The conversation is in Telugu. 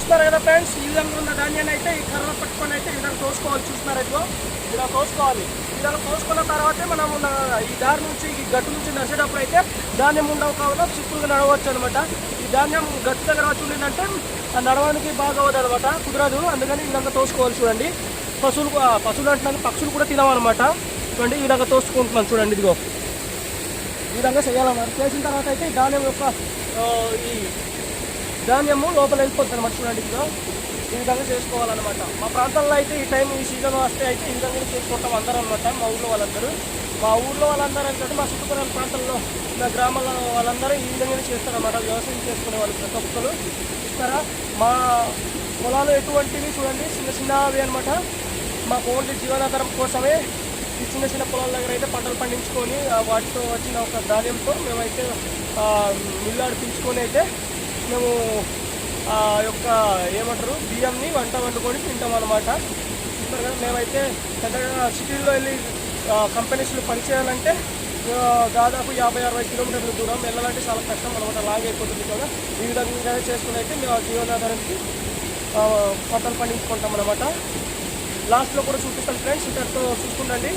చూస్తున్నారు కదా ఫ్రెండ్స్, ఈ విధంగా ఉన్న ధాన్యాన్ని అయితే ఈ కర్ర పట్టుకొని అయితే ఈ విధంగా తోసుకోవాలి. చూస్తున్నారు ఇదిగో ఇలా తోసుకోవాలి. ఈ విధంగా తోసుకున్న తర్వాతే మనం ఈ దారి నుంచి ఈ గట్టు నుంచి నడిచేటప్పుడు అయితే ధాన్యం ఉండవు కావున సింపుల్గా నడవచ్చు అనమాట. ఈ ధాన్యం గట్టు దగ్గర వచ్చి ఉండిందంటే నడవడానికి బాగా అవ్వదు అనమాట, కుదరదు. అందుకని ఈ విధంగా తోసుకోవాలి. చూడండి పశువులు అంటున్నాను, పక్షులు కూడా తినవన్నమాట. చూడండి ఈ విధంగా తోసుకుంటున్నాను. చూడండి ఇదిగో ఈ విధంగా చేయాలన్నమాట. చేసిన తర్వాత అయితే ఈ ధాన్యం యొక్క ఈ ధాన్యము లోపల వెళ్ళిపోతుంది అనమాట. చూడండి ఇదిగో ఈ విధంగా చేసుకోవాలన్నమాట. మా ప్రాంతంలో అయితే ఈ టైం ఈ సీజన్ వస్తే అయితే ఈ విధంగా చేసుకుంటాం అందరూ అనమాట. మా ఊళ్ళో వాళ్ళందరూ అంటే మా చుట్టుపక్కల ప్రాంతాల్లో మా గ్రామాల వాళ్ళందరూ ఈ విధంగానే చేస్తారన్నమాట. వ్యవసాయం చేసుకునే వాళ్ళు ప్రతి ఒక్కరు చూస్తారా. మా పొలాలు ఎటువంటివి చూడండి, చిన్న చిన్నవి అనమాట. మాకు ఓన్లీ జీవనాధారం కోసమే ఈ చిన్న చిన్న పొలాల దగ్గర అయితే పంటలు పండించుకొని వాటితో వచ్చిన ఒక ధాన్యంతో మేమైతే మిల్లు ఆడిపించుకొని అయితే మేము ఆ యొక్క ఏమంటారు బియ్యంని వంట వండుకొని తింటాం అనమాట. చూస్తారు కదా, మేమైతే పెద్దగా సిటీల్లో వెళ్ళి కంపెనీస్లో పనిచేయాలంటే దాదాపు 50-60 కిలోమీటర్ల దూరం వెళ్ళాలంటే చాలా కష్టం అనమాట, లాంగ్ అయిపోతుంది కదా. ఈ విధంగా చేసుకుని అయితే మేము ఆ జీవనాధారానికి పంటలు పండించుకుంటాం అనమాట. లాస్ట్లో కూడా చూపిస్తాను ఫ్రెండ్స్, ఇంతటితో చూసుకుంటండి.